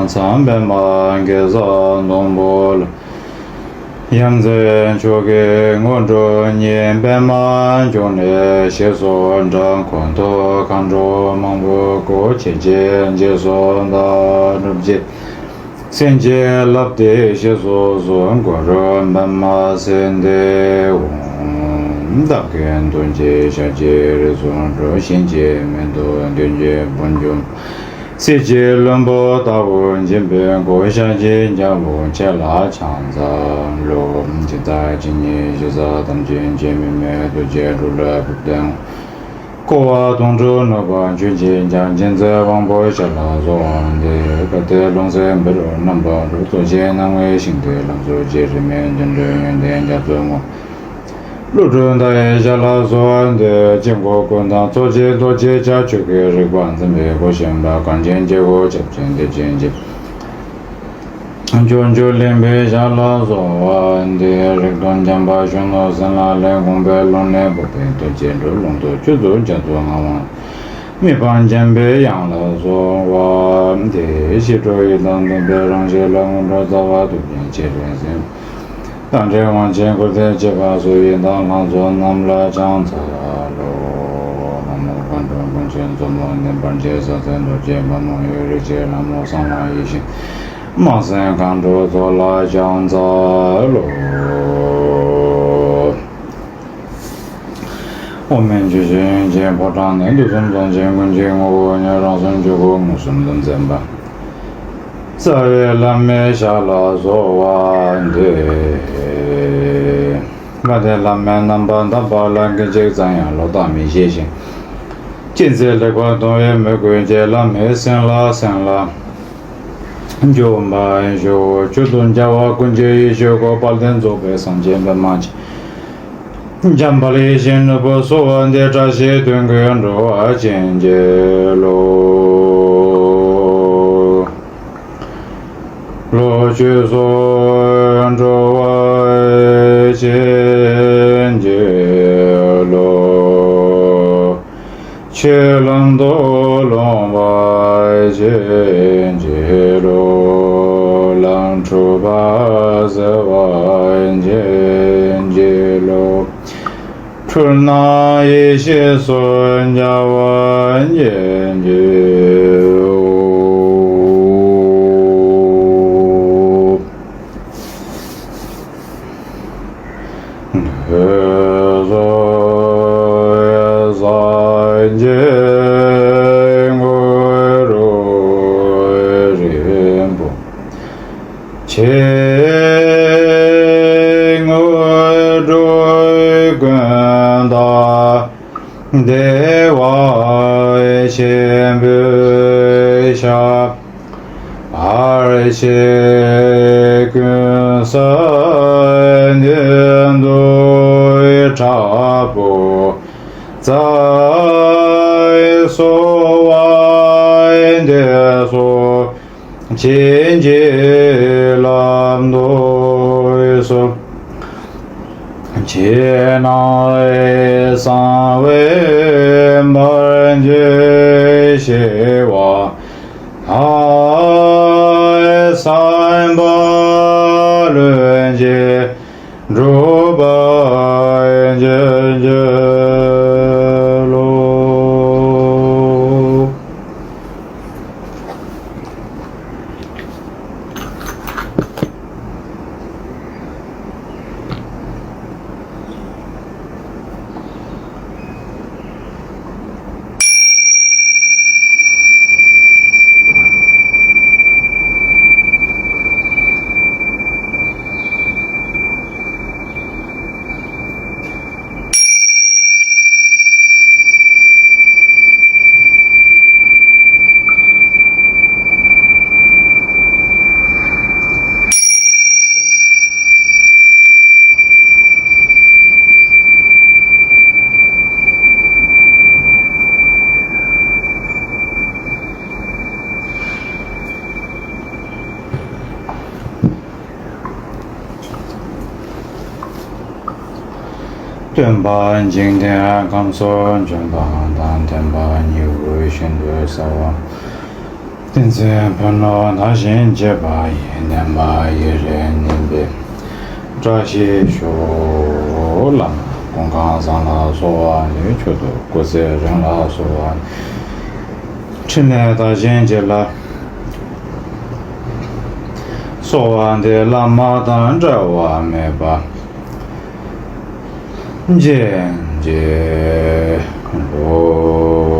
Dharma Sambe Mangeza Nombol Yamzen Choge Ngonjo Nyen Bema Jone Sheso Njang Kwanto Kanjo Mangbo Ko Cheche Njeso Nda Nubje Senje Lapde Sheso Zon Goro Bema Sende Daken Donje Shaje Rezon Ro Shinje Mendo Donje Bonjum Seje Lumbo Tawon Jimbe Go Shaje Jabo Chela Chanza Lo Jita Jini Jiza Tamjin Jimime Doje Rula Budang Koa Dongzhu Noba Juje Jang Jinze Wangbo Shala Zon De Kate Longse Mbero Namba Rutoje Nangwe Shingde Langzo Jerime Jende Yende Jabzo路中的下拉索的经过滚荡，做起多节家去给日管子美国先把关键结果接近的经济。就连北下拉索的日东将把许多生拉来公白龙来不被都接着龙都居住家做俺们。没帮前辈养了说我的西周一当的别让些人我早晚都变接人生。当这往前过的结巴所以当当做那么来讲才咯，那么观众公前做么能帮介绍在多结巴么有日节那么上来一些，马上看着做来讲才咯。我们就是结巴长年度中中前公前我要让生就和我什么人真吧。这月南面下了昨晚的，我在南面南边大巴兰跟这怎样老大米谢谢。今次那个东西没关系，南面生了，就买就顿家我估计一些个8点左右上千的马去。讲把那些那不说完的这些顿个样子我见见喽。若去所着外见解罗，切能多龙外见解罗，能出八色外见解罗，春那一些孙家外见解在所外的所，亲近南多所，前来三位满觉谢瓦，爱三八论界，诸百界。全班今天刚说全班当天班有选择少啊， Tenzen pano nashin jeba ye nemba ye re nimbe Trashi sho lam Gongkang san la sowa ni chodo Kose ren la sowa Chine da jen je la Sowa de la ma dan zhe wa me ba Jen je ro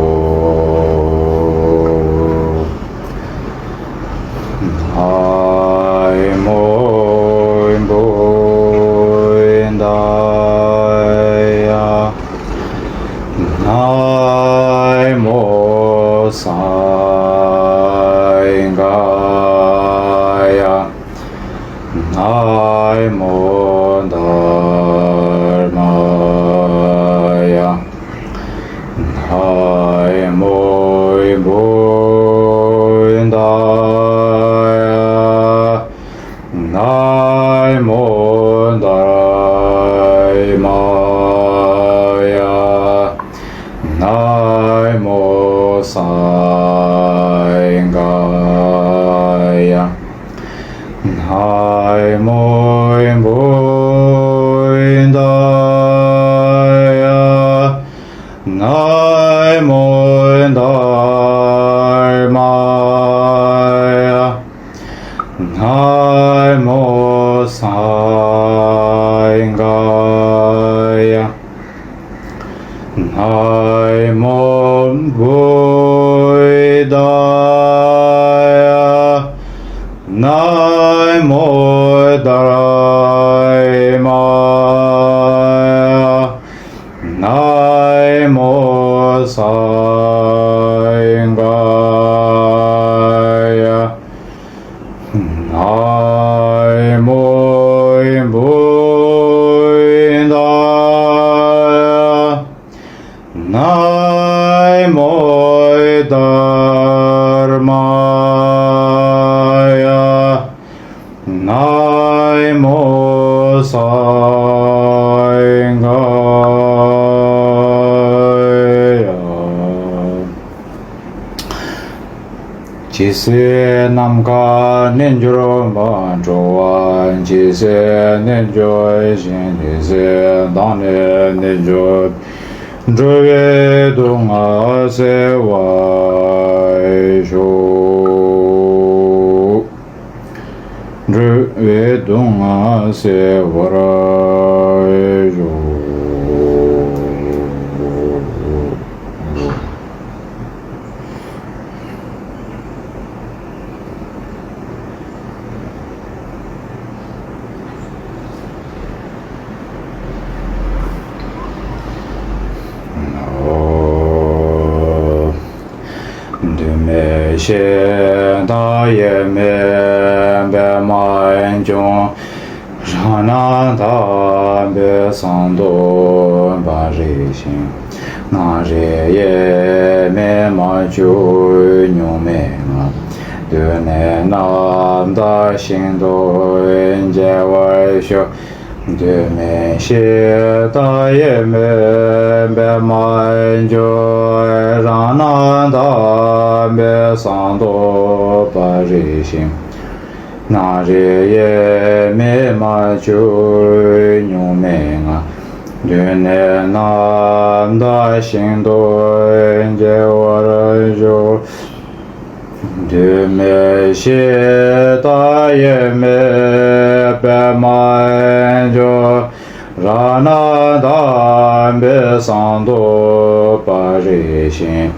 Ai moi boi dai ya Ai mo sai ga ya Ai mo dharma ya Ai moi boi dai Nai mo dai ma ya Nai mo sai ga ya Nai mo boi da ya Nai mo dai ma ya Nai mo sai ga ya Nai mo boi da ya Nai mo dai ma ya Nai mo sai ga ya Nai mo boi da ya Nai mo dharma ya Nai mo sai ga ya Chi se nam ka nen juro ma zho wan Chi se nen jo shin Chi se dan ne nen jo zho ye dong a se wai shu zho ye dong a se warai shu me she da ye me be ma en jong Rana da be san do ba ri xin Na re ye me ma ju nyu me ma De ne nam da xin do en je wa shu De me she da ye me be ma en jo Rana da be san do ba ri xin Na re ye me ma ju nyu me nga De ne nam da xin do en je wa ra ju De me she da ye me be ma en jo Ra na da be san do pa ri xin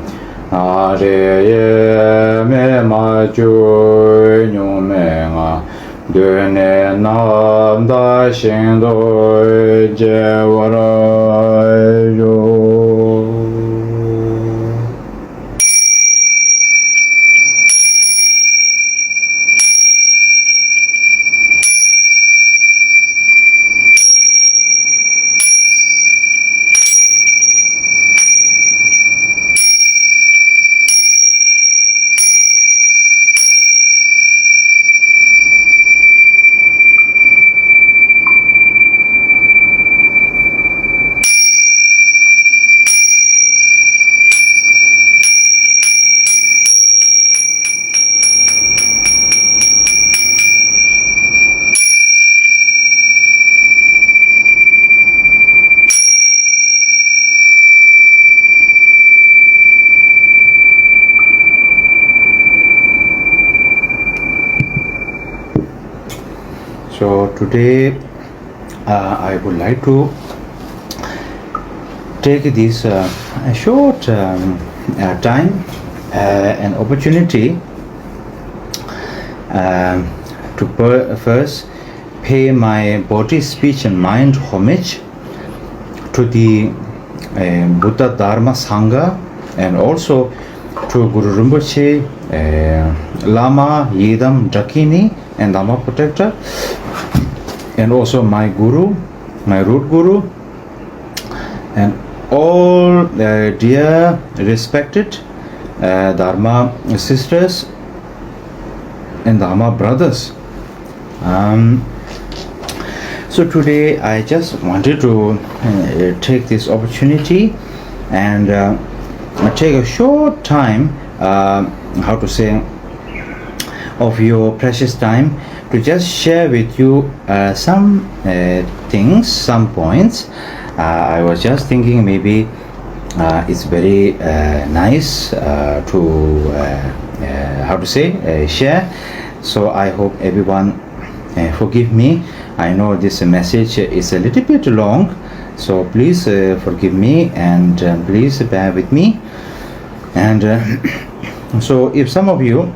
Na re ye me ma ju nyu me nga De ne nam da xin do je wa ra ju So today I would like to take this short time and opportunity to first pay my body, speech and mind homage to the Buddha, Dharma, Sangha, and also to Guru Rinpoche, Lama, Yidam, Dakini, and Dharma Protector, and also my Guru, my root Guru, and all dear respected Dharma sisters and Dharma brothers. So today I just wanted to take this opportunity and take a short time, how to say, of your precious time to just share with you some things, some points. I was just thinking maybe it's very nice to how to say, share. So I hope everyone forgive me. I know this message is a little bit long, so please forgive me and please bear with me. And so if some of you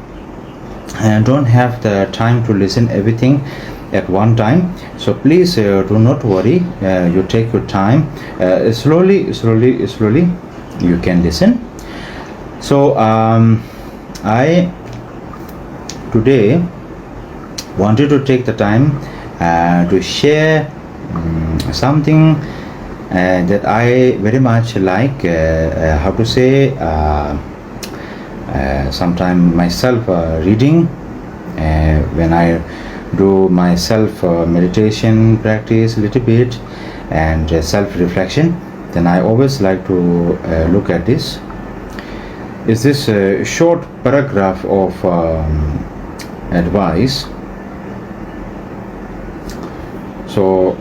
don't have the time to listen everything at one time, so please do not worry. You take your time, slowly you can listen. So I today wanted to take the time to share something that I very much like, how to say, sometime myself reading when I do my self meditation practice a little bit and self-reflection, then I always like to look at this. Is this a short paragraph of advice? So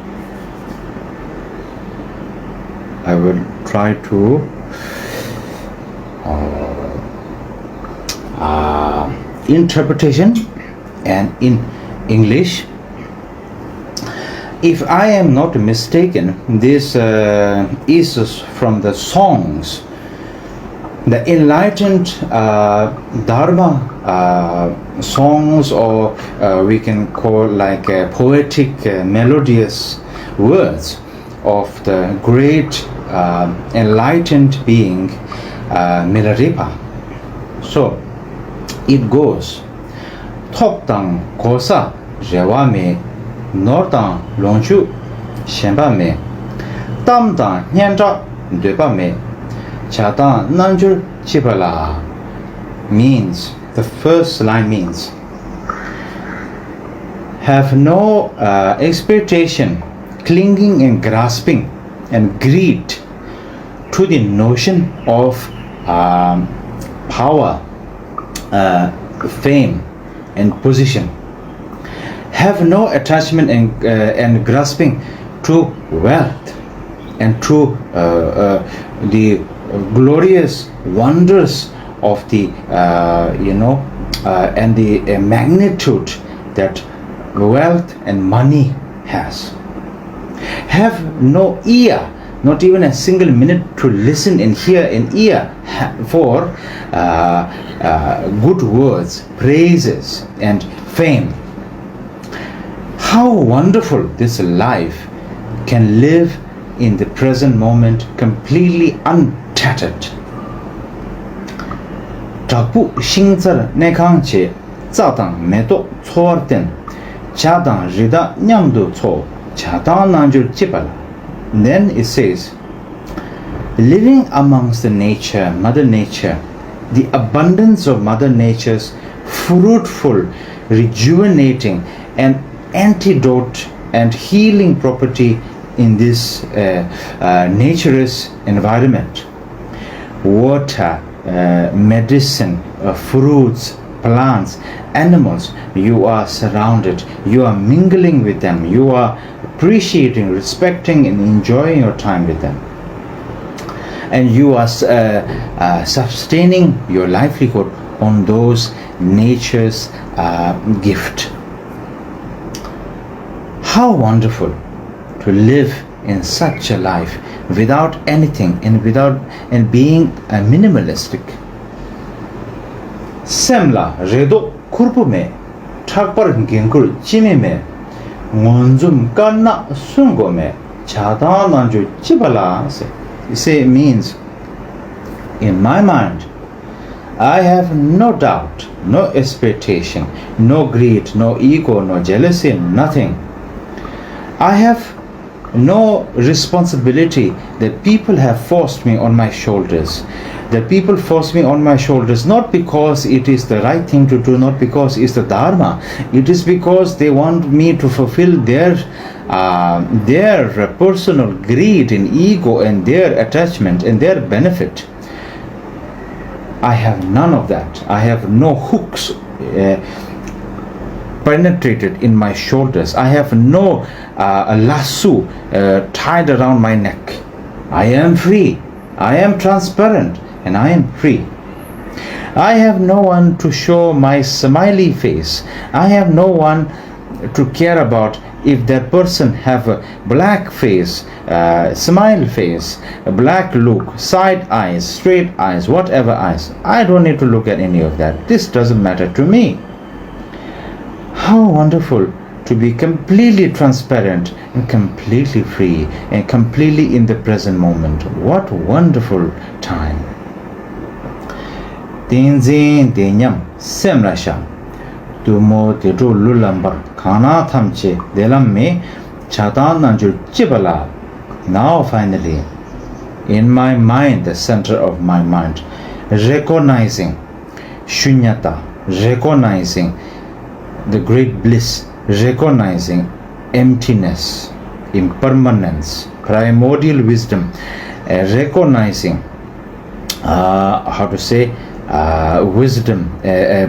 I will try to interpretation and in English. If I am not mistaken, this is from the songs, the enlightened Dharma songs, or we can call like poetic melodious words of the great enlightened being Milarepa. So it goes: Tokdang kosa rewa me, nordang longchu shenpa me, tamdang nyanja dwepa me, chadang nanjur chipala. Means, the first line means, have no expectation, clinging and grasping and greed to the notion of power, fame and position. Have no attachment and grasping to wealth and to the glorious wonders of the and the magnitude that wealth and money has. Have no ear, not even a single minute to listen and hear an ear for good words, praises and fame. How wonderful this life can live in the present moment, completely untattered. Chakpu shingzar nekang che zadang medo tsuarten chadang rida nyamdu tso chadang nanjur chipala. Then it says, living amongst the nature, Mother Nature, the abundance of Mother Nature's fruitful, rejuvenating and antidote and healing property in this naturous environment. Water, medicine, fruits, plants, animals, you are surrounded, you are mingling with them, you are appreciating, respecting and enjoying your time with them, and you are sustaining your livelihood on those nature's gift. How wonderful to live in such a life without anything and being a minimalistic. Semla redo kurpu me thakpar gengur chime me ngonjum kanna sungo me chada nanju chibala se. Say means in my mind I have no doubt, no expectation, no greed, no ego, no jealousy, nothing. I have no responsibility that people have forced me on my shoulders. That people force me on my shoulders not because it is the right thing to do, not because it's the Dharma. It is because they want me to fulfill their personal greed and ego and their attachment and their benefit. I have none of that. I have no hooks penetrated in my shoulders. I have no lasso tied around my neck. I am free. I am transparent and I am free. I have no one to show my smiley face. I have no one to care about if that person have a black face, smile face, a black look, side eyes, straight eyes, whatever eyes. I don't need to look at any of that. This doesn't matter to me. How wonderful to be completely transparent and completely free and completely in the present moment. What wonderful time. Tenzin tenyam semrasha tumo tetu lulambar khana thamche delam me chatan nanju chibala. Now finally, in my mind, the center of my mind, recognizing shunyata, recognizing the great bliss, recognizing emptiness, impermanence, primordial wisdom, recognizing wisdom,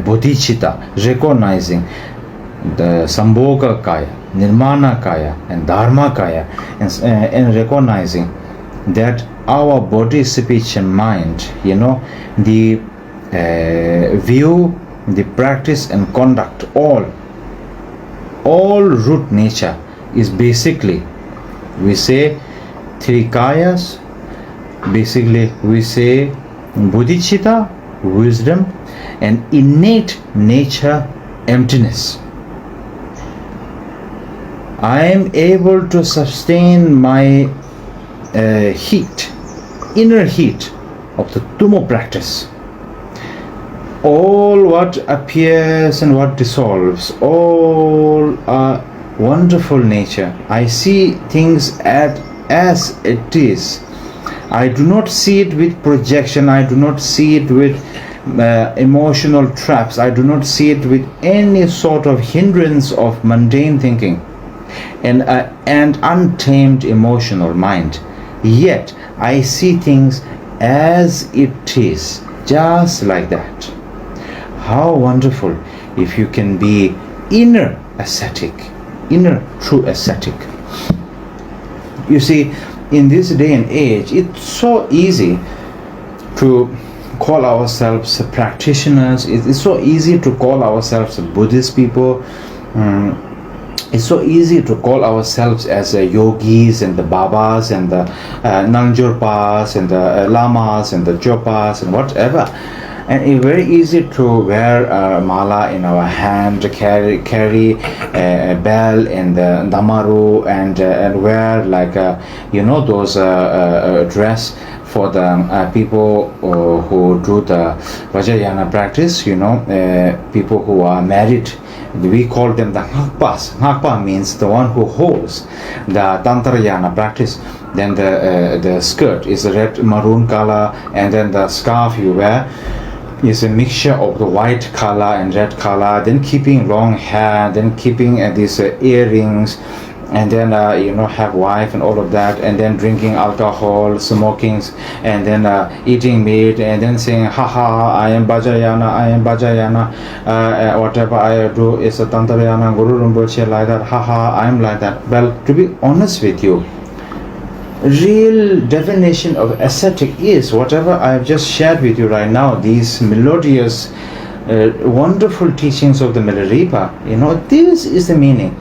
bodhicitta, recognizing the Sambhoga Kaya, Nirmana Kaya, and Dharma Kaya, and recognizing that our body, speech, and mind, the view, the practice, and conduct, all root nature is basically, we say three kayas, basically we say bodhicitta, wisdom, and innate nature, emptiness. I am able to sustain my heat, inner heat of the Tumo practice. All what appears and what dissolves, all are wonderful nature. I see things as it is. I do not see it with projection. I do not see it with emotional traps. I do not see it with any sort of hindrance of mundane thinking and untamed emotional mind. Yet I see things as it is, just like that. How wonderful if you can be inner ascetic, inner true ascetic. You see, in this day and age, it's so easy to call ourselves practitioners. It's so easy to call ourselves Buddhist people. It's so easy to call ourselves as yogis and the babas and the nanjurpas and the lamas and the jopas and whatever. And it's very easy to wear a mala in our hand, carry a bell in the damaru, and wear like those dress for the people who do the Vajrayana practice. People who are married. We call them the Ngakpas. Ngakpa means the one who holds the Tantrayana practice. Then the skirt is a red maroon color, and then the scarf you wear is a mixture of the white color and red color, then keeping long hair, then keeping these earrings, and then have wife and all of that, and then drinking alcohol, smoking, and then eating meat, and then saying, haha, I am Vajrayana, whatever I do is a Tantrayana, Guru Rinpoche, like that, haha, I am like that. Well, to be honest with you, real definition of ascetic is whatever I have just shared with you right now, these melodious wonderful teachings of the Milarepa. This is the meaning.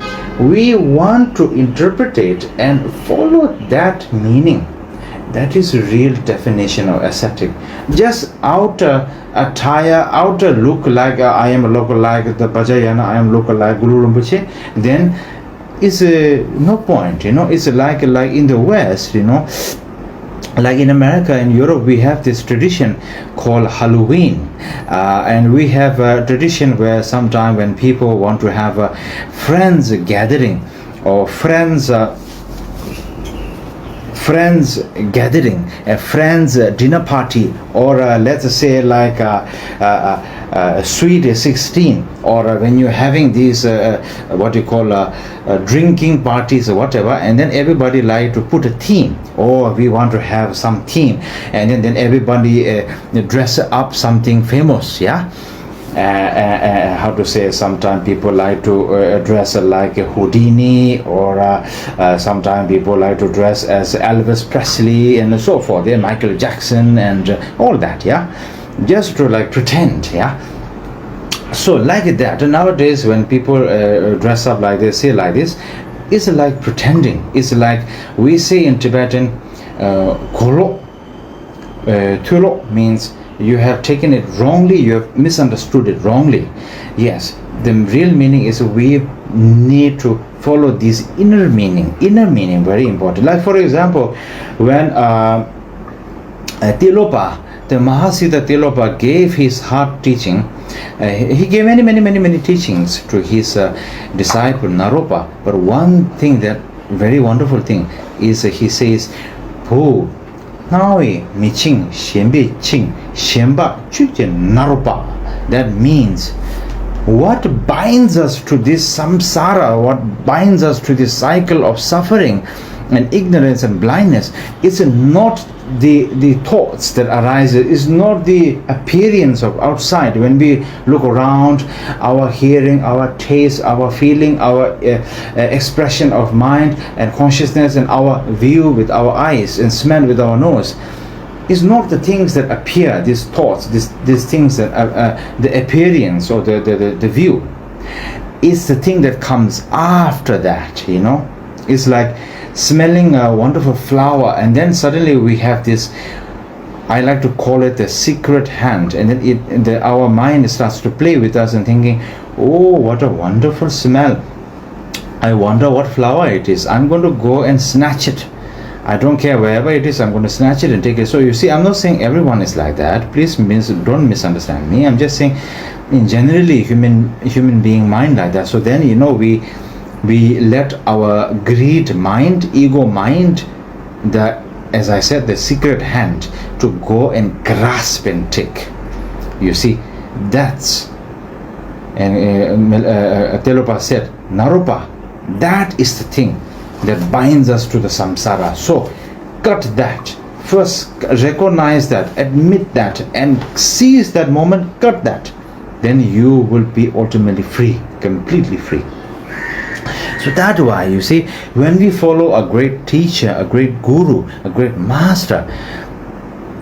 We want to interpret it and follow that meaning. That is a real definition of ascetic. Just outer attire, outer look like I am look like the Vajrayana, I am look like Guru Rinpoche, then is no point. It's like in the West, like in America and Europe, we have this tradition called Halloween, and we have a tradition where sometime when people want to have a friends gathering or friends gathering, a friends dinner party, or let's say like a sweet 16, or when you're having these what you call drinking parties or whatever, and then everybody like to put a theme, or we want to have some theme, and then everybody dress up something famous, how to say, sometimes people like to dress like a Houdini, or sometimes people like to dress as Elvis Presley and so forth, Michael Jackson and all that, just to like pretend, so like that. Nowadays when people dress up like this, say like this, it's like pretending. It's like we say in Tibetan, kolo, tulo means you have taken it wrongly, you have misunderstood it wrongly. Yes, the real meaning is we need to follow this inner meaning, very important. Like for example, when Tilopa, the Mahasiddha Tilopa gave his heart teaching, he gave many teachings to his disciple Naropa, but one thing, that very wonderful thing, is he says, Po Nawe Miching Shembe Ching Shemba Chuche Naropa. That means what binds us to this samsara, what binds us to this cycle of suffering and ignorance and blindness, is not the thoughts that arise, is not the appearance of outside. When we look around, our hearing, our taste, our feeling, our expression of mind and consciousness, and our view with our eyes and smell with our nose, is not the things that appear, these thoughts, these things that the appearance or the view. It's the thing that comes after that. It's like smelling a wonderful flower, and then suddenly we have this, I like to call it the secret hand, and then our mind starts to play with us and thinking, oh, what a wonderful smell, I wonder what flower it is, I'm going to go and snatch it, I don't care wherever it is, I'm going to snatch it and take it. So you see, I'm not saying everyone is like that, please don't misunderstand me, I'm just saying in generally human being mind like that. So then we let our greed mind, ego mind, as I said, the secret hand, to go and grasp and take. You see, that's, and Telopa said, Naropa, that is the thing that binds us to the samsara. So cut that. First recognize that, admit that, and seize that moment, cut that. Then you will be ultimately free, completely free. So that's why, you see, when we follow a great teacher, a great guru, a great master,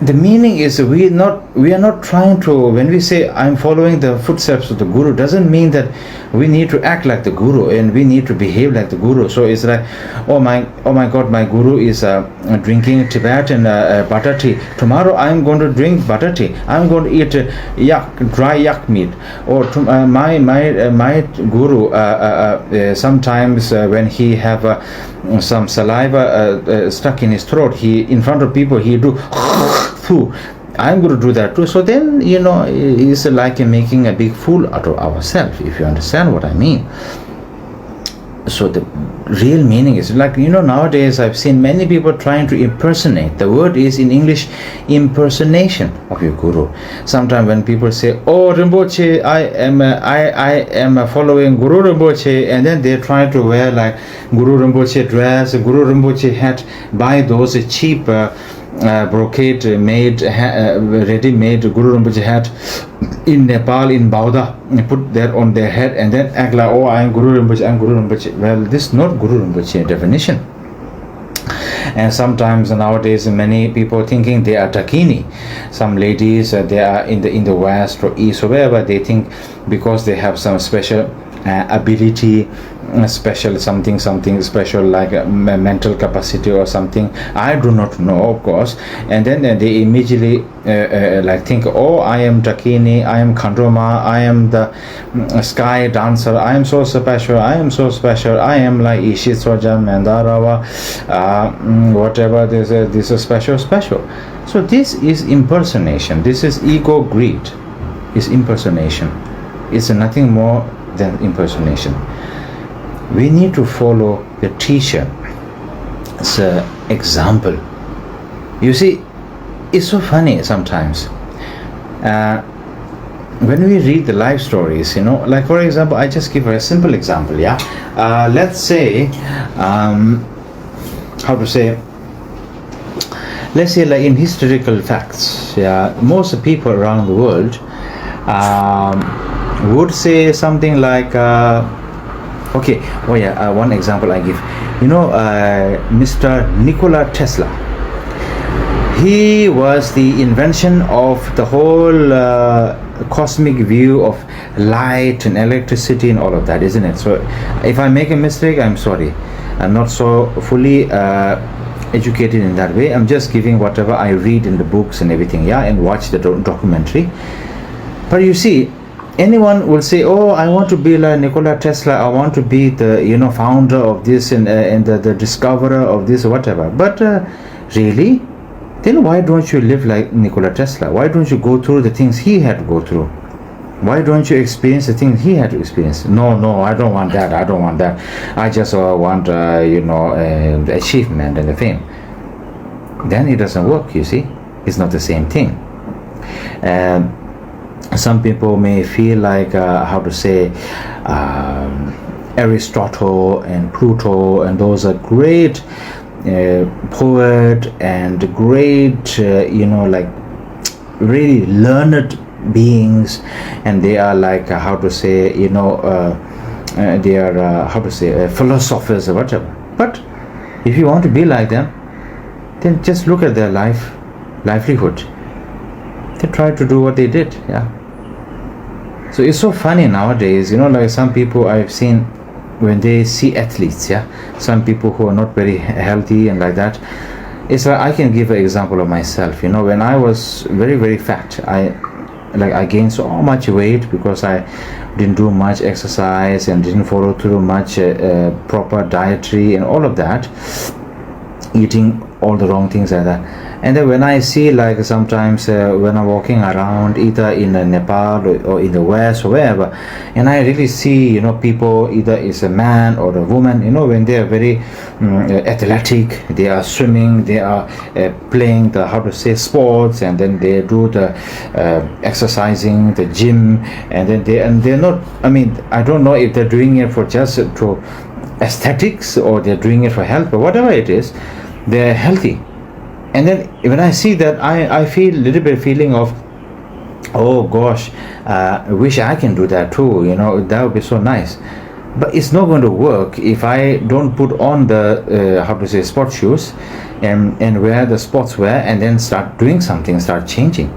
the meaning is we are not trying to, when we say I'm following the footsteps of the guru, doesn't mean that we need to act like the guru and we need to behave like the guru. So it's like, oh my God, my guru is drinking Tibetan butter tea. Tomorrow I'm going to drink butter tea. I'm going to eat dry yak meat. Or my guru sometimes when he have some saliva stuck in his throat, he in front of people he do I'm going to do that too. So then it's like making a big fool out of ourselves, if you understand what I mean. So the real meaning is like, nowadays I've seen many people trying to impersonate. The word is in English, impersonation of your guru. Sometimes when people say, oh Rinpoche, I am following Guru Rinpoche, and then they try to wear like Guru Rinpoche dress, Guru Rinpoche hat, buy those cheap brocade made ready-made Guru Rinpoche hat in Nepal, in Bauda, put that on their head and then act like, oh, I am Guru Rinpoche, I am Guru Rinpoche. Well, this is not Guru Rinpoche definition. And sometimes nowadays many people thinking they are dakini. Some ladies, they are in the west or east or wherever, they think because they have some special ability, special something special, like a mental capacity or something. I do not know, of course. And then they immediately like think, oh, I am dakini, I am khandroma, I am the sky dancer, I am so special, I am so special, I am like Ishitsoja, Mandarawa, whatever. This is special. So this is impersonation. This is ego greed. Is impersonation. It's nothing more than impersonation. We need to follow the teacher's example. You see, it's so funny sometimes. When we read the life stories, like for example, I just give a simple example. Let's say, let's say like in historical facts, most people around the world would say something like, one example I give. Mr. Nikola Tesla. He was the invention of the whole cosmic view of light and electricity and all of that, isn't it? So if I make a mistake, I'm sorry. I'm not so fully educated in that way. I'm just giving whatever I read in the books and everything, and watch the documentary. But you see, anyone will say, oh, I want to be like Nikola Tesla, I want to be the founder of this and the discoverer of this or whatever. But really, then why don't you live like Nikola Tesla? Why don't you go through the things he had to go through? Why don't you experience the things he had to experience? No, I don't want that. I just want the achievement and the fame. Then it doesn't work, you see. It's not the same thing. Some people may feel like Aristotle and Pluto, and those are great poet and great like really learned beings, and they are like they are philosophers or whatever. But if you want to be like them, then just look at their livelihood. They try to do what they did. So it's so funny nowadays, like some people I've seen, when they see athletes, some people who are not very healthy and like that. It's like, I can give an example of myself. When I was very, very fat, I gained so much weight because I didn't do much exercise and didn't follow through much proper dietary and all of that, eating all the wrong things like that. And then when I see, like sometimes when I'm walking around either in Nepal or in the West or wherever, and I really see people, either it's a man or a woman, when they are very athletic, they are swimming, they are playing the sports, and then they do the exercising, the gym, and then they're not, I don't know if they're doing it for just to aesthetics or they're doing it for health, but whatever it is, they're healthy. And then when I see that, I feel a little bit feeling of, oh gosh, I wish I can do that too, that would be so nice. But it's not going to work if I don't put on the sports shoes and wear the sportswear and then start doing something, start changing.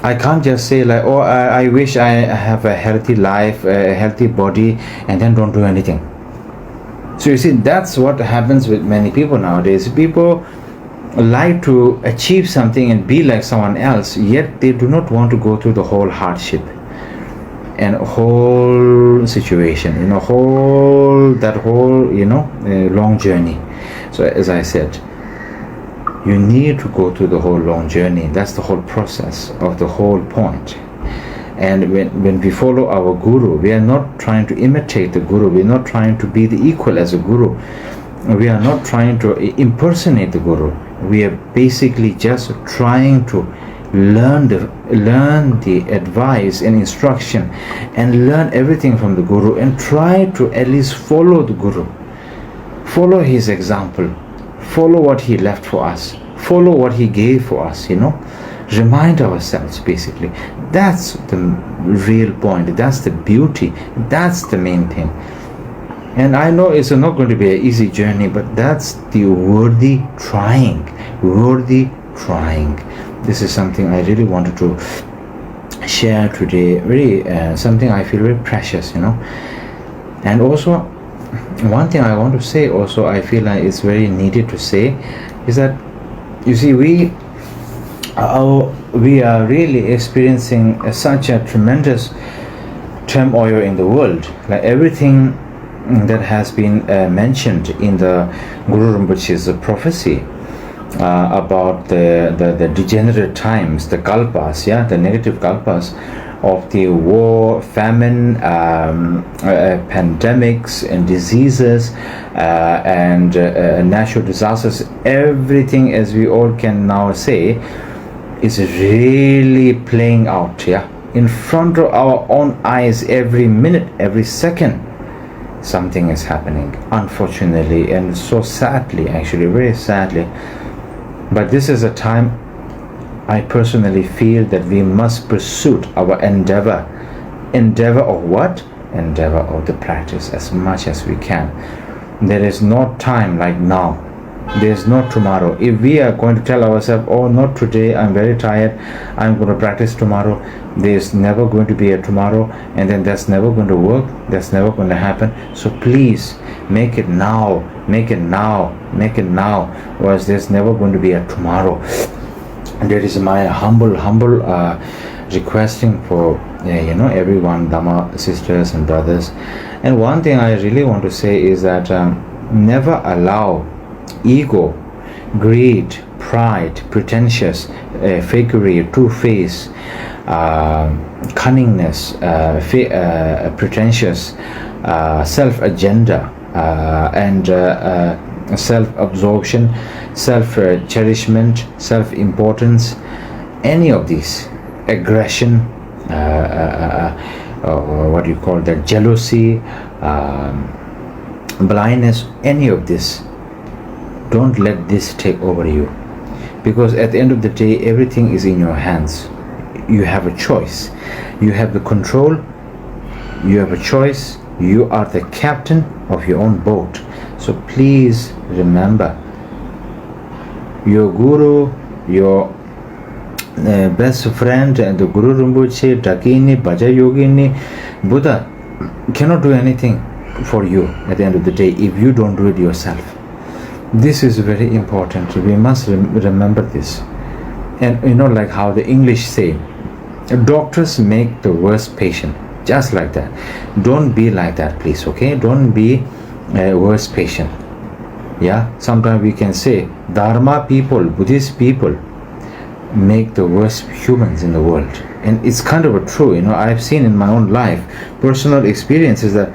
I can't just say like, oh, I wish I have a healthy life, a healthy body, and then don't do anything. So you see, that's what happens with many people nowadays. People like to achieve something and be like someone else, yet they do not want to go through the whole hardship and whole situation, long journey. So as I said, you need to go through the whole long journey. That's the whole process of the whole point. And when we follow our guru, we are not trying to imitate the guru. We are not trying to be the equal as a guru. We are not trying to impersonate the guru. We are basically just trying to learn the advice and instruction and learn everything from the guru, and try to at least follow the guru, follow his example, follow what he left for us, follow what he gave for us, remind ourselves. Basically, that's the real point, that's the beauty, that's the main thing. And I know it's not going to be an easy journey, but that's the worthy trying. This is something I really wanted to share today. Really, something I feel very precious, And also, one thing I want to say also, I feel like it's very needed to say, is that, you see, we are really experiencing such a tremendous turmoil in the world. Like everything that has been mentioned in the Guru Rinpoche's prophecy about the degenerate times, the kalpas, the negative kalpas of the war, famine, pandemics and diseases and natural disasters, everything, as we all can now say, is really playing out in front of our own eyes. Every minute, every second, something is happening, unfortunately, and so sadly, actually very sadly. But this is a time I personally feel that we must pursue our endeavor of what? Endeavor of the practice as much as we can. There is no time like now. There is no tomorrow. If we are going to tell ourselves, oh, not today, I'm very tired, I'm going to practice tomorrow, there's never going to be a tomorrow, and then that's never going to work, that's never going to happen. So please make it now, or else there's never going to be a tomorrow. And that is my humble requesting for everyone, Dharma sisters and brothers. And one thing I really want to say is that never allow ego, greed, pride, pretentious, fakery, two-face, cunningness, pretentious, self-agenda, and self-absorption, self-cherishment, self-importance, any of these, aggression, what do you call that, jealousy, blindness, any of this, don't let this take over you, because at the end of the day, everything is in your hands. You have a choice, you have the control, you have a choice, you are the captain of your own boat. So please remember, your guru, your best friend, and the Guru Rinpoche, Dakini, Bhaja Yogini, Buddha cannot do anything for you at the end of the day if you don't do it yourself. This is very important. We must remember this. And like how the English say, doctors make the worst patient. Just like that. Don't be like that, please, okay? Don't be a worst patient. Sometimes we can say Dharma people, Buddhist people make the worst humans in the world. And it's kind of true. I've seen in my own life, personal experiences, that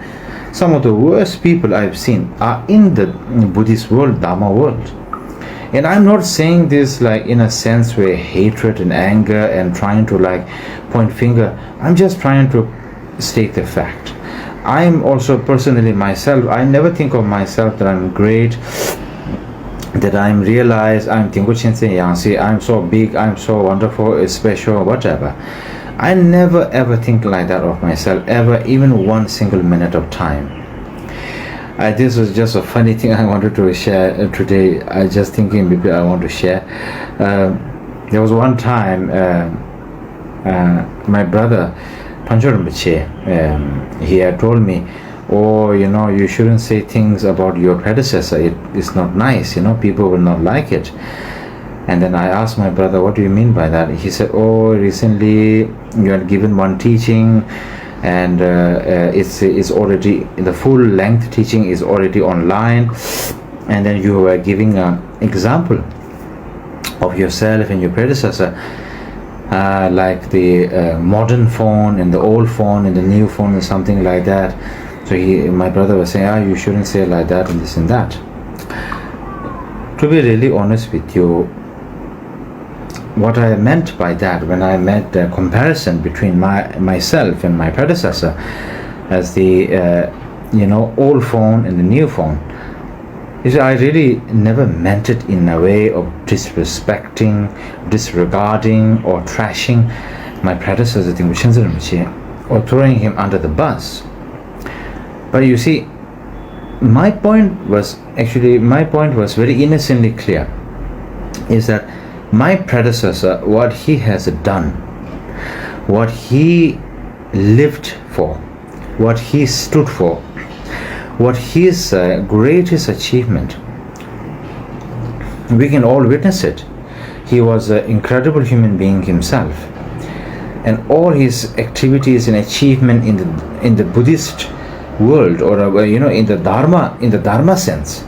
some of the worst people I've seen are in the Buddhist world, Dharma world. And I'm not saying this like in a sense where hatred and anger and trying to like point finger. I'm just trying to state the fact. I'm also personally myself, I never think of myself that I'm great, that I'm realized, I'm so big, I'm so wonderful, special, whatever. I never ever think like that of myself, ever, even one single minute of time. This was just a funny thing I wanted to share today. I just thinking maybe I want to share. There was one time my brother Pancho Rinpoche, he had told me, oh, you shouldn't say things about your predecessor. It's not nice, people will not like it. And then I asked my brother, what do you mean by that? He said, oh, recently you had given one teaching, and it's already, the full length teaching is already online, and then you were giving an example of yourself and your predecessor, like the modern phone and the old phone and the new phone and something like that. So my brother was saying, you shouldn't say like that and this and that. To be really honest with you, what I meant by that, when I made the comparison between myself and my predecessor as the old phone and the new phone, is I really never meant it in a way of disrespecting, disregarding, or trashing my predecessor or throwing him under the bus. But you see, my point was very innocently clear, is that my predecessor, what he has done, what he lived for, what he stood for, what his greatest achievement, we can all witness it. He was an incredible human being himself, and all his activities and achievement in the Buddhist world, or in the Dharma sense,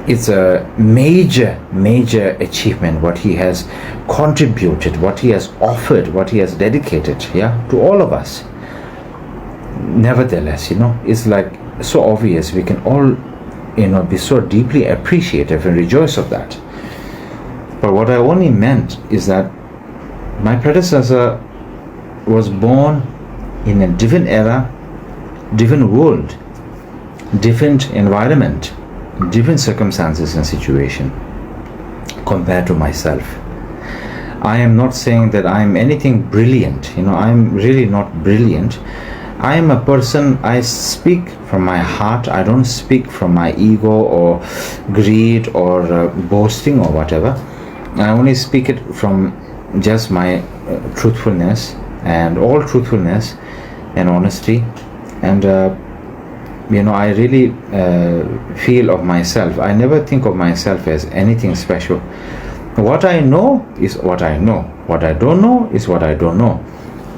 it's a major achievement, what he has contributed, what he has offered, what he has dedicated, to all of us. Nevertheless, it's like so obvious, we can all be so deeply appreciative and rejoice of that. But what I only meant is that my predecessor was born in a different era, different world, different environment, different circumstances and situation compared to myself. I am not saying that I am anything brilliant. I am really not brilliant. I am a person, I speak from my heart. I don't speak from my ego or greed or boasting or whatever. I only speak it from just my truthfulness, and all truthfulness and honesty. And I really feel of myself, I never think of myself as anything special. What I know is what I know. What I don't know is what I don't know.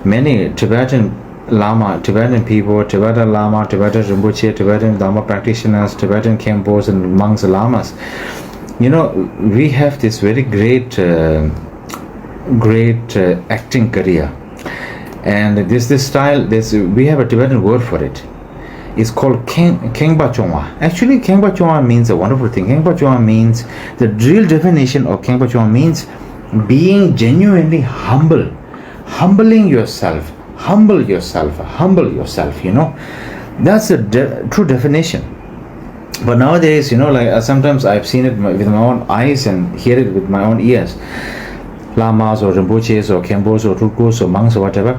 Many Tibetan Lama, Tibetan people, Tibetan Lama, Tibetan Rinpoche, Tibetan Dharma practitioners, Tibetan Khenpos and monks, lamas, we have this very great acting career. And this style, we have a Tibetan word for it. It's called Kengpa Chongwa. Actually, Kengpa Chongwa means a wonderful thing. Kengpa Chongwa means, the real definition of Kengpa Chongwa means being genuinely humble. Humbling yourself. Humble yourself. That's the true definition. But nowadays, sometimes I've seen it with my own eyes and hear it with my own ears. Lamas or Rinpoches or Khenpos or Tulkus or monks or whatever,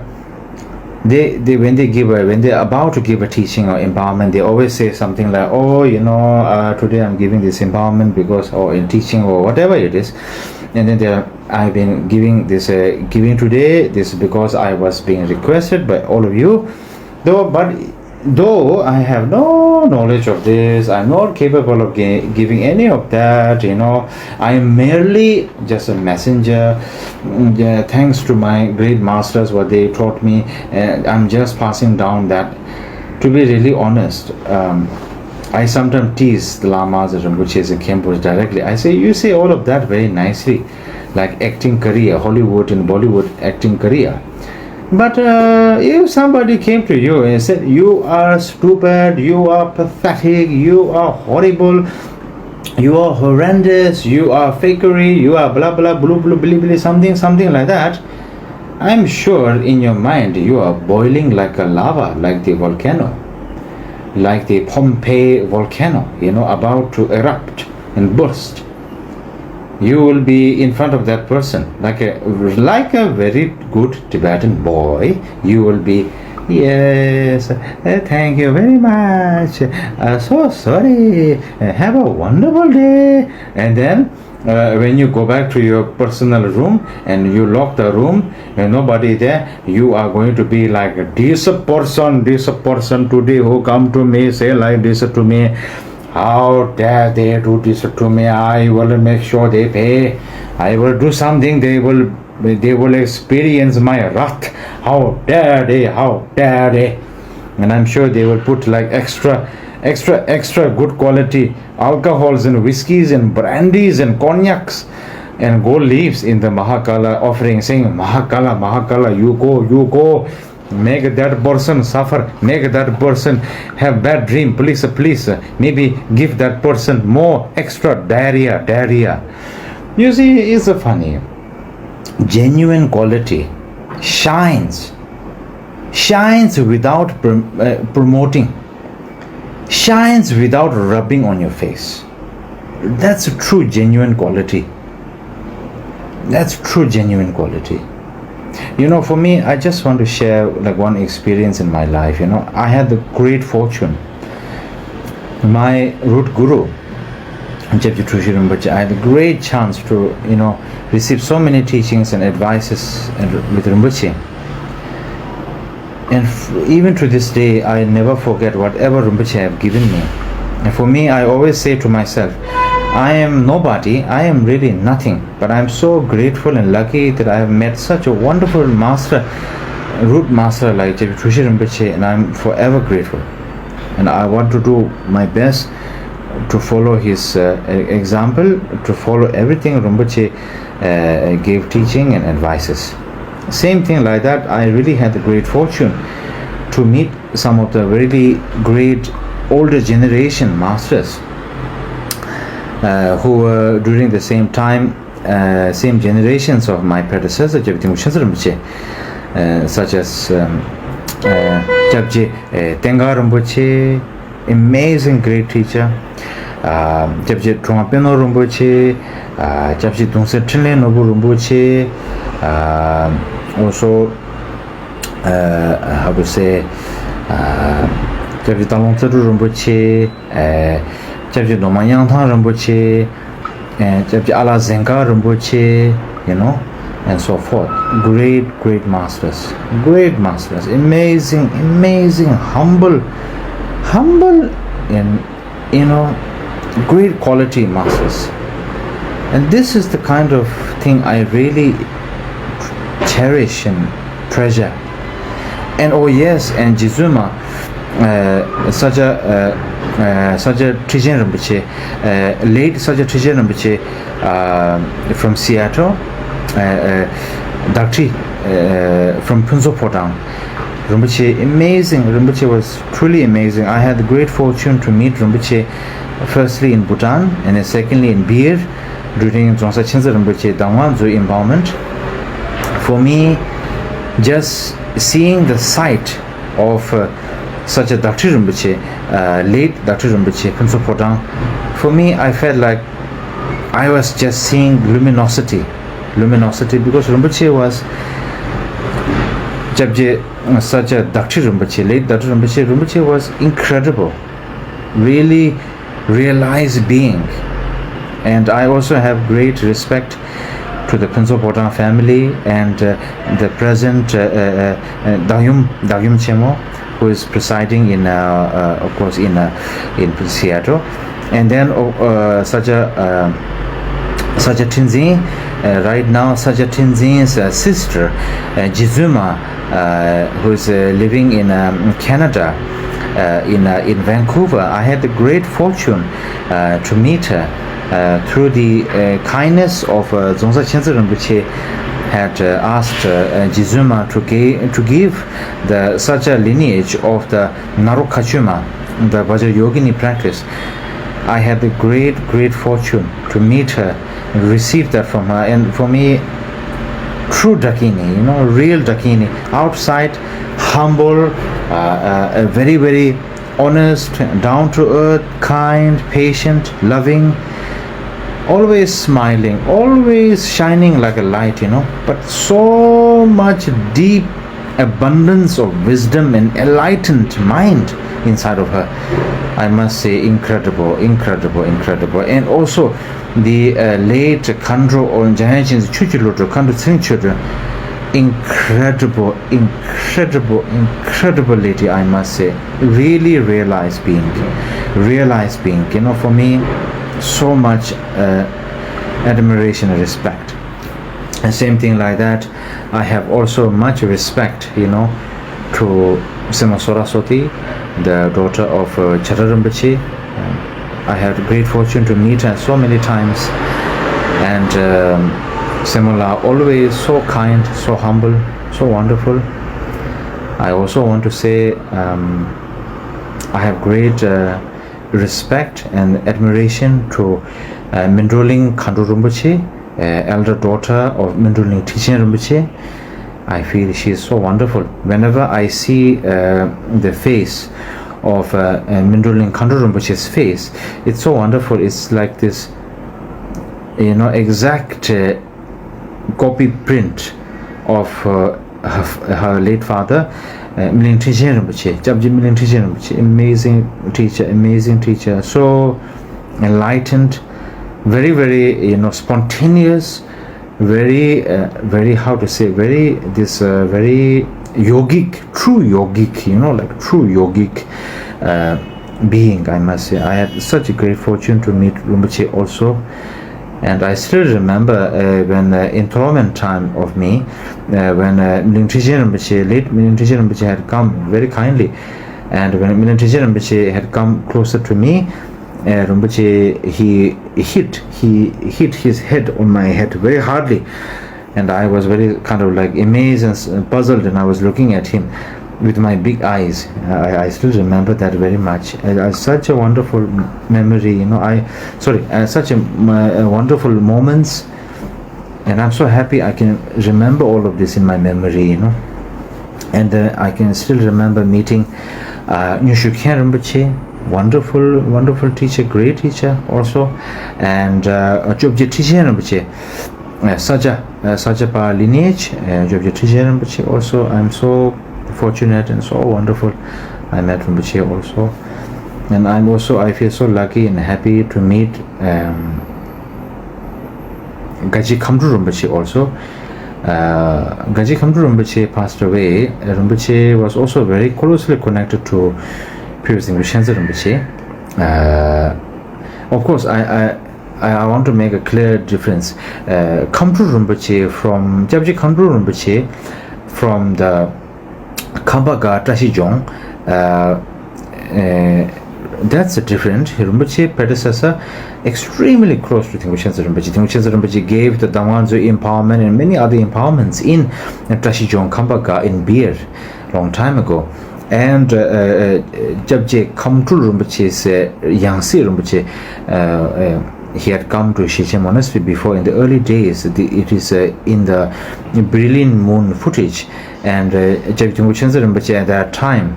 they when they're about to give a teaching or empowerment, they always say something like, today I'm giving this empowerment because, or in teaching or whatever it is, and then I've been giving this today this because I was being requested by all of you. Though I have no knowledge of this, I'm not capable of giving any of that, I am merely just a messenger. Thanks to my great masters, what they taught me, and I'm just passing down that. To be really honest, I sometimes tease the lamas and Rinpoches and Khenpos directly. I say, you say all of that very nicely, like acting career, Hollywood and Bollywood acting career. But if somebody came to you and said, you are stupid, you are pathetic, you are horrible, you are horrendous, you are fakery, you are blah blah blah blah blah, something like that, I'm sure in your mind you are boiling like a lava, like the volcano, like the Pompeii volcano, about to erupt and burst. You will be in front of that person like a very good Tibetan boy. You will be, yes, thank you very much, so sorry, have a wonderful day. And then when you go back to your personal room and you lock the room and nobody there, you are going to be like, this person today who come to me say like this to me, how dare they do this to me, I will make sure they pay, I will do something, they will experience my wrath, how dare they. And I'm sure they will put like extra good quality alcohols and whiskeys and brandies and cognacs and gold leaves in the Mahakala offering, saying, Mahakala, you go, make that person suffer, make that person have bad dream, please, maybe give that person more extra diarrhea. You see, it's a funny. Genuine quality shines without promoting, shines without rubbing on your face. That's a true genuine quality. For me, I just want to share like one experience in my life. I had the great fortune my root guru, Jebji Trungsi Rinpoche, I had a great chance to, receive so many teachings and advices with Rinpoche. And even to this day, I never forget whatever Rinpoche have given me. And for me, I always say to myself, I am nobody, I am really nothing, but I am so grateful and lucky that I have met such a wonderful master, root master like Jebji Trungsi Rinpoche, and I am forever grateful. And I want to do my best to follow his example, to follow everything Rinpoche gave teaching and advices. Same thing like that, I really had the great fortune to meet some of the really great older generation masters who were during the same time, same generations of my predecessor, Jebji Rinpoche, such as Jebji Tengar Rinpoche, amazing great teacher, Jebji Trungapeno Rinpoche, Jebji Dungse Trinle Nobu Rinpoche, also how to say, Jebji Talong Tseru Rinpoche, Jebji Nomanyang Thang Rinpoche, Jebji Ala Zenka Rinpoche, and so forth. Great masters, amazing, humble and great quality masters. And this is the kind of thing I really cherish and treasure. And oh yes, and Jizuma, such a Trijen Rinpoche, late such a Trijen Rinpoche from Seattle, Dkyr from Punso Potang. Rinpoche, amazing. Rinpoche was truly amazing. I had the great fortune to meet Rinpoche firstly in Bhutan and then secondly in Bir during Dzongsa Chinsa Rinpoche Dangwanzu embalmment. For me, just seeing the sight of such a Dkyr Rinpoche, late Dkyr Rinpoche, Punso Potang, for me, I felt like I was just seeing luminosity, because Rinpoche was such a Dkyr Rinpoche, late Dkyr Rinpoche was incredible, really realized being. And I also have great respect to the Punso Potang family and the present Dagyum Chemo, who is presiding in, of course, in Seattle, and then such a Tinzin, right now such a Tinzin's sister, Jizuma, who is living in Canada, in Vancouver. I had the great fortune to meet her through the kindness of Dzongsa Chinsa Rinpoche. Had asked Jizuma to give such a lineage of the Narukachuma, the Vajrayogini practice. I had the great fortune to meet her and receive that from her. And for me, true Dakini, real Dakini, outside humble, very honest, down to earth, kind, patient, loving, always smiling, always shining like a light, but so much deep abundance of wisdom and enlightened mind inside of her. I must say, incredible. And also the late Khandro or Jahanchin's Chuchiloto, Khandro Tsing children, incredible lady, I must say. Really realized being. For me, so much admiration and respect. And same thing like that, I have also much respect, to Sema Soraswati, the daughter of Chara Rinpoche. I had great fortune to meet her so many times, and Semula always so kind, so humble, so wonderful. I also want to say I have great respect and admiration to Mindroling Khandro Rinpoche, elder daughter of Mindroling Tichen Rinpoche. I feel she is so wonderful. Whenever I see the face of Mindroling Khandro Rinpoche's face, it's so wonderful. It's like this, exact copy print of her late father, Miling Trijin Rinpoche, Jabji Miling Trijin Rinpoche, amazing teacher, so enlightened, very, very, spontaneous, very, how to say, very yogic, true yogic, true yogic being, I must say. I had such a great fortune to meet Rinpoche also. And I still remember when enthronement time of me, when Miling Trijin Rinpoche, late Miling Trijin Rinpoche had come very kindly, and when Miling Trijin Rinpoche had come closer to me, Rinpoche, he hit his head on my head very hardly, and I was very kind of like amazed and puzzled, and I was looking at him with my big eyes. I still remember that very much. Such a wonderful memory, such a wonderful moments, and I'm so happy I can remember all of this in my memory, and I can still remember meeting Nyushukhen Rinpoche, wonderful teacher, great teacher also, and Jobje Trijin Rinpoche, Sajapa lineage, Jobje Trijin Rinpoche also. I'm so fortunate and so wonderful. I met Rinpoche also, and I feel so lucky and happy to meet Gaji Khamdru Rinpoche also. Gaji Khamdru Rinpoche passed away. Rinpoche was also very closely connected to previous Shenze Rinpoche. Of course, I want to make a clear difference. Khamdru Rinpoche from Jabji Khamdru Rinpoche from the Kambaga Trashijong, that's a different. Rinpoche predecessor, extremely close to Shenze Rinpoche. Shenze Rinpoche gave the Damanzo empowerment and many other empowerments in Trashijong Kambaga in Beer long time ago. And Jabje Khamdru Rinpoche's Yangsi Rinpoche, he had come to shechen monastery before in the early days. It is in the brilliant moon footage, and Jabje Shenze Rinpoche at that time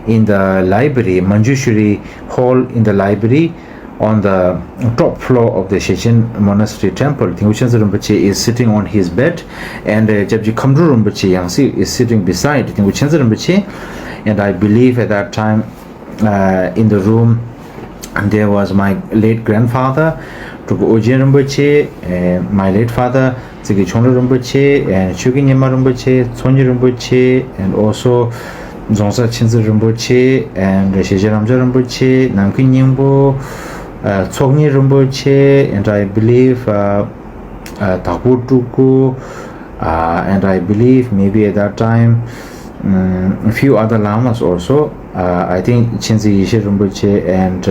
in the library, Manjushri hall in the library, on the top floor of the shechen monastery temple, Shenze Rinpoche is sitting on his bed, and Jabje Khamdru Rinpoche Yangsi is sitting beside Shenze Rinpoche. And I believe at that time in the room there was my late grandfather, Tuku Ojien Rinpoche, my late father, Tsigi Chonlo Rinpoche, and Shugi Nyema Rinpoche, Tsonyi Rinpoche, and also Dzongsa Chinzi Rinpoche, and Sheje Ramja Rinpoche, Namkin Nyingbo, Tsogni Rinpoche, and I believe Takur Tuku, and I believe maybe at that time a few other lamas also. I think Chinzi Yishe Rinpoche and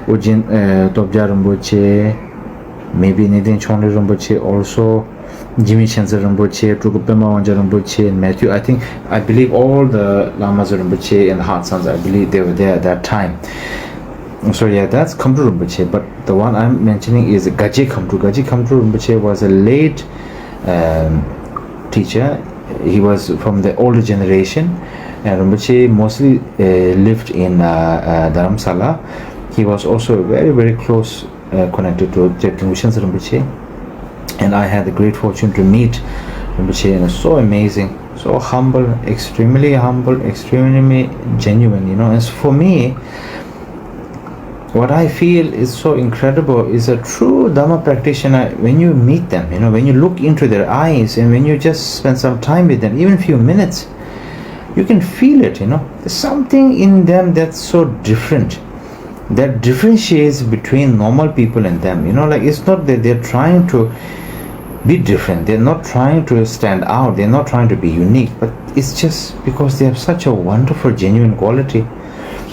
Ujin Topja Rinpoche, maybe Nidin Chonli Rinpoche also, Jimmy Chenze Rinpoche, Trukupema Wanja Rinpoche, and Matthew. I believe all the lamas Rinpoche and Heart Sons, I believe they were there at that time. So yeah, that's Khamdru Rinpoche, but the one I'm mentioning is Gaji Khamdru. Gaji Khamdru Rinpoche was a late teacher. He was from the older generation, and Rinpoche mostly lived in Dharamsala. He was also very, very close connected to Shenze Rinpoche, and I had the great fortune to meet Rinpoche, and so amazing, so humble, extremely genuine, As for me, what I feel is so incredible is a true Dharma practitioner. When you meet them, when you look into their eyes, and when you just spend some time with them, even a few minutes, you can feel it, There's something in them that's so different, that differentiates between normal people and them, it's not that they're trying to be different, they're not trying to stand out, they're not trying to be unique, but it's just because they have such a wonderful, genuine quality,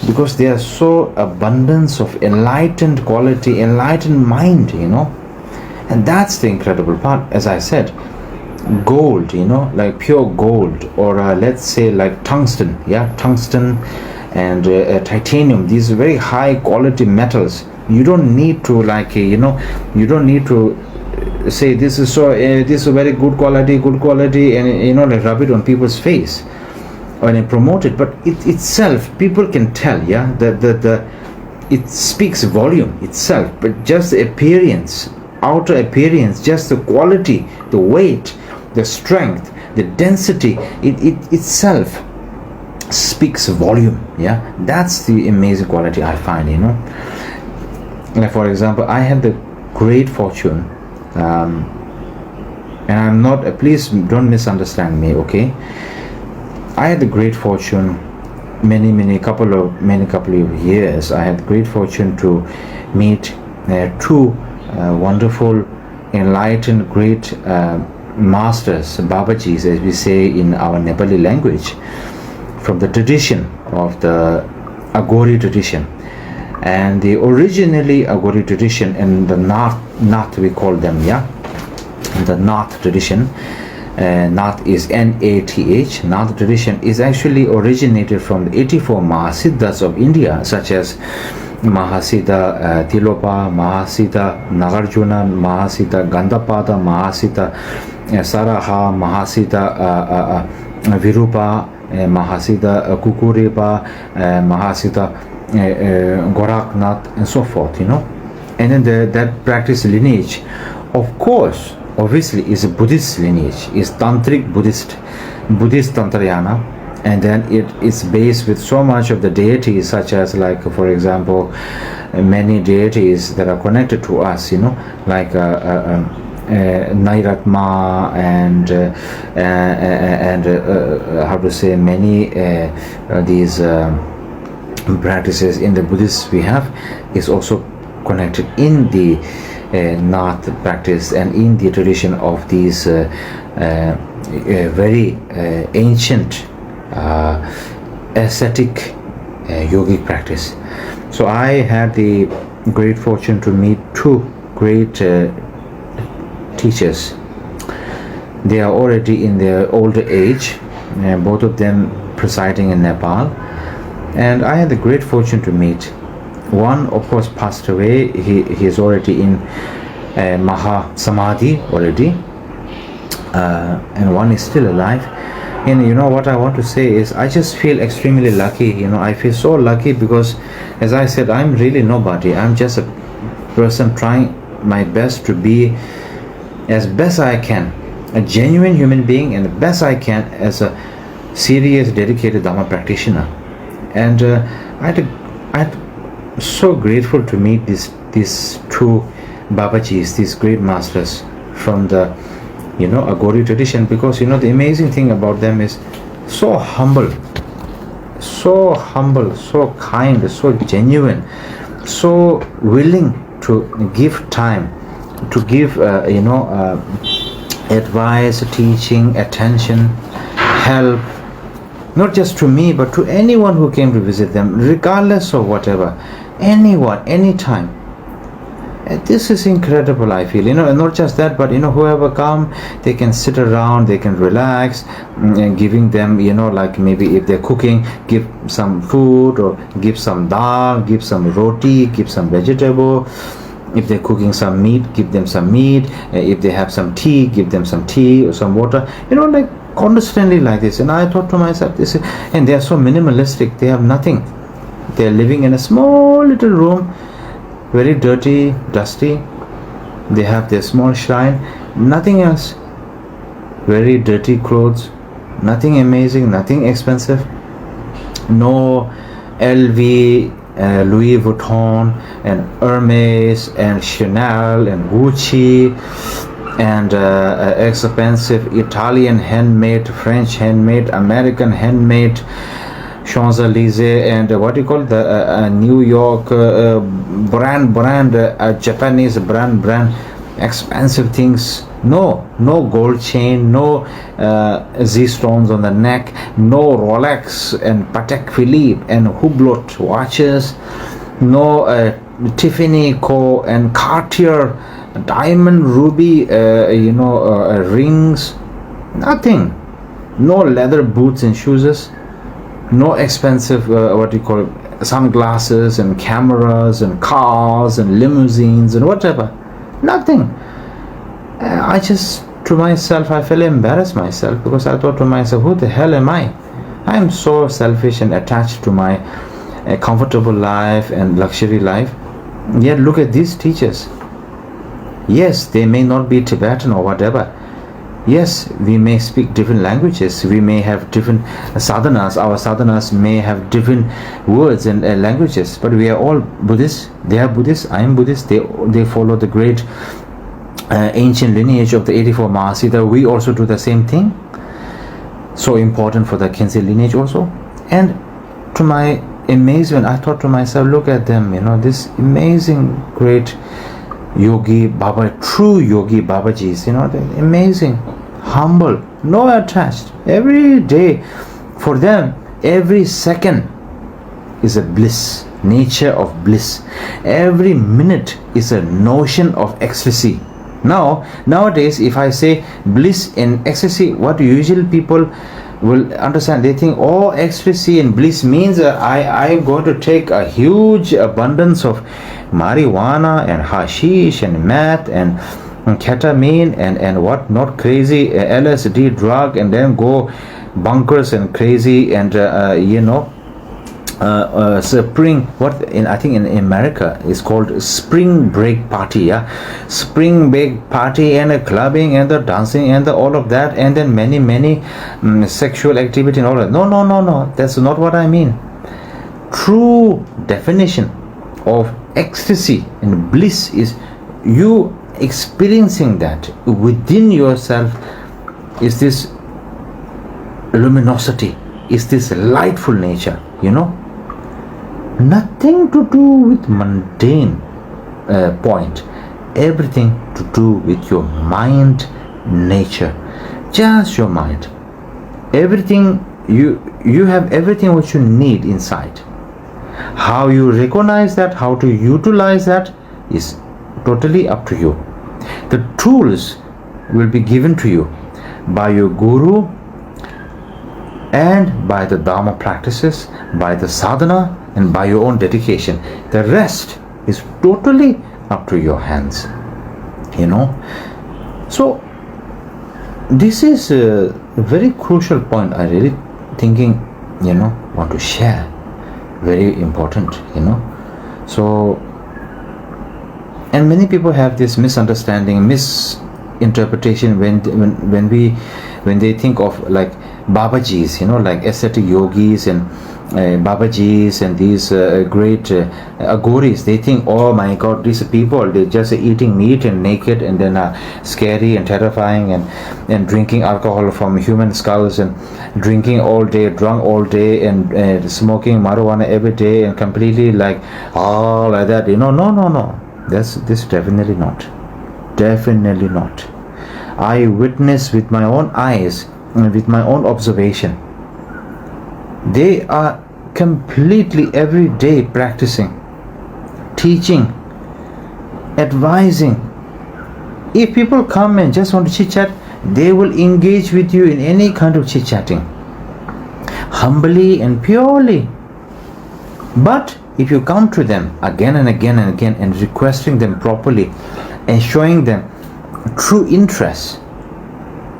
because they are so abundance of enlightened quality, enlightened mind, and that's the incredible part. As I said, gold, like pure gold, or let's say like tungsten, and titanium, these very high quality metals. You don't need to you don't need to say this is a very good quality, and rub it on people's face and promote it, but it itself, people can tell, that it speaks volume itself, but just the appearance, outer appearance, just the quality, the weight, the strength, the density, it itself speaks volume. Yeah, that's the amazing quality I find, like for example, I had the great fortune, and I'm not, please don't misunderstand me, okay? I had the great fortune many couple of years. I had great fortune to meet two wonderful, enlightened, great masters, Babajis, as we say in our Nepali language, from the tradition of the Agori tradition. And the originally Agori tradition in the Nath we call them, yeah, the Nath tradition. Nath is Nath. Nath tradition is actually originated from the 84 Mahasiddhas of India, such as Mahasiddha Tilopa, Mahasiddha Nagarjuna, Mahasiddha Gandapada, Mahasiddha Saraha, Mahasiddha Virupa, Mahasiddha Kukurepa, Mahasiddha Goraknath, and so forth, And then that practice lineage, of course, obviously is a Buddhist lineage, is Tantric Buddhist Tantrayana, and then it is based with so much of the deities, such as, like for example, many deities that are connected to us, like Nairatma and how to say, many these practices in the Buddhists we have is also connected in the Nath practice and in the tradition of these very ancient ascetic yogic practice. So I had the great fortune to meet two great teachers. They are already in their older age, both of them presiding in Nepal, and I had the great fortune to meet. One, of course, passed away. He is already in Maha Samadhi already, and one is still alive. And what I want to say is, I just feel extremely lucky. I feel so lucky because, as I said, I'm really nobody. I'm just a person trying my best to be, as best I can, a genuine human being, and the best I can as a serious, dedicated Dharma practitioner. And I'm so grateful to meet these two Babajis, these great masters from the Agori tradition, because the amazing thing about them is so humble, so kind, so genuine, so willing to give time, to give advice, teaching, attention, help, not just to me but to anyone who came to visit them, regardless of whatever, anyone, anytime. This is incredible, I feel. And not just that, but whoever come, they can sit around, they can relax, and giving them, like maybe if they're cooking, give some food, or give some dal, give some roti, give some vegetable. If they're cooking some meat, give them some meat. If they have some tea, give them some tea or some water. Like constantly like this. And I thought to myself, and they are so minimalistic. They have nothing. They're living in a small little room, very dirty, dusty. They have their small shrine, nothing else. Very dirty clothes, nothing amazing, nothing expensive. No LV, Louis Vuitton and Hermes and Chanel and Gucci and expensive Italian handmade, French handmade, American handmade, Champs-Élysées, and what do you call the New York brand, Japanese brand, expensive things. No gold chain, no Z stones on the neck, no Rolex and Patek Philippe and Hublot watches, no Tiffany Co and Cartier diamond ruby rings, nothing. No leather boots and shoes, no expensive sunglasses and cameras and cars and limousines and whatever, nothing. I just, to myself, I felt embarrassed myself, because I thought to myself, who the hell am I? I am so selfish and attached to my comfortable life and luxury life. Yet look at these teachers. Yes, they may not be Tibetan or whatever, Yes, we may speak different languages, we may have different sadhanas, our sadhanas may have different words and languages, but we are all Buddhists. They are Buddhists, I am Buddhist, they follow the great ancient lineage of the 84 Mahasiddha. We also do the same thing. So important for the Khyentse lineage also. And to my amazement, I thought to myself, look at them, this amazing great yogi Baba, true yogi Babajis, they're amazing, humble, no attached. Every day for them, every second is a bliss, nature of bliss. Every minute is a notion of ecstasy. Nowadays, if I say bliss and ecstasy, what usually people will understand, they think, oh, ecstasy and bliss means I'm going to take a huge abundance of marijuana and hashish and meth and ketamine and what not crazy LSD drug, and then go bunkers and crazy and spring, I think in America is called spring break party, spring break party, and clubbing and the dancing and all of that, and then many sexual activity and all that. No, that's not what I mean. True definition of ecstasy and bliss is you experiencing that within yourself, is this luminosity, is this lightful nature, nothing to do with mundane point, everything to do with your mind nature, just your mind. Everything you have everything what you need inside. How you recognize that, how to utilize that is totally up to you. The tools will be given to you by your guru and by the Dharma practices, by the sadhana, and by your own dedication. The rest is totally up to your hands. So this is a very crucial point. I really thinking, want to share. Very important, So, and many people have this misunderstanding, misinterpretation when they think of like Babajis, like ascetic yogis and Babajis and these great agoris. They think, oh my God, these people, they're just eating meat and naked and then scary and terrifying and drinking alcohol from human skulls and drinking all day, drunk all day, and smoking marijuana every day and completely like that. No. This definitely not. Definitely not. I witness with my own eyes and with my own observation. They are completely every day practicing, teaching, advising. If people come and just want to chit-chat, they will engage with you in any kind of chit-chatting, humbly and purely. But if you come to them again and again and again and requesting them properly and showing them true interest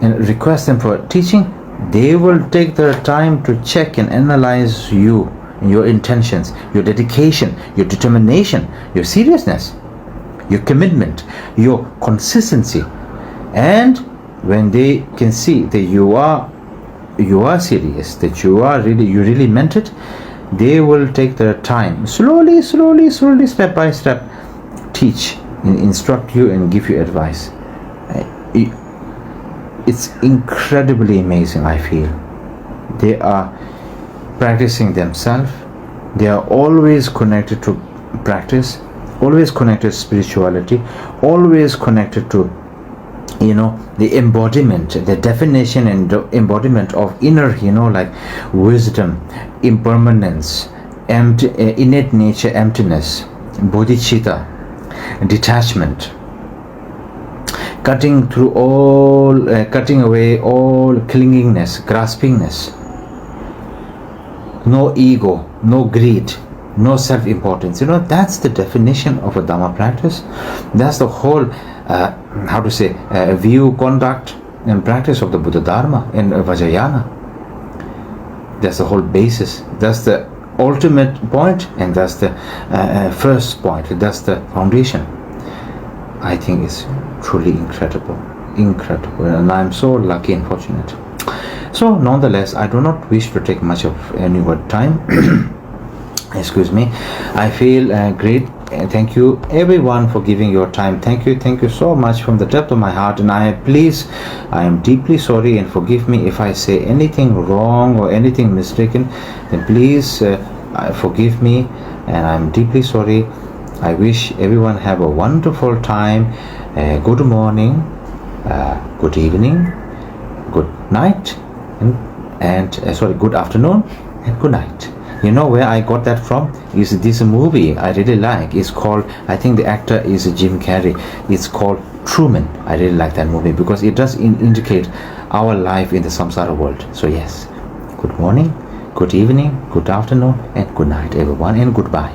and request them for teaching, they will take their time to check and analyze you and your intentions, your dedication, your determination, your seriousness, your commitment, your consistency. And when they can see that you are serious, that you really meant it, they will take their time, slowly, step by step, teach and instruct you and give you advice. It's incredibly amazing, I feel. They are practicing themselves. They are always connected to practice, always connected to spirituality, always connected to the embodiment, the definition and the embodiment of inner, like wisdom, impermanence, innate nature, emptiness, bodhicitta, detachment, cutting away all clingingness, graspingness, no ego, no greed, no self-importance. That's the definition of a Dharma practice. That's the whole view, conduct and practice of the Buddha Dharma in Vajrayana. That's the whole basis. That's the ultimate point, and that's the first point. That's the foundation. I think it's truly incredible. incredible, and I'm so lucky and fortunate. So nonetheless, I do not wish to take much of any more time. Excuse me. I feel great. Thank you everyone for giving your time. Thank you so much from the depth of my heart, and I am deeply sorry, and forgive me if I say anything wrong or anything mistaken. Then please forgive me, and I'm deeply sorry. I wish everyone have a wonderful time. Good morning, good evening, good night, and good afternoon and good night. You know where I got that from? Is this movie I really like. It's called, I think the actor is Jim Carrey. It's called Truman. I really like that movie because it does indicate our life in the samsara world. So yes, good morning, good evening, good afternoon, and good night everyone, and goodbye.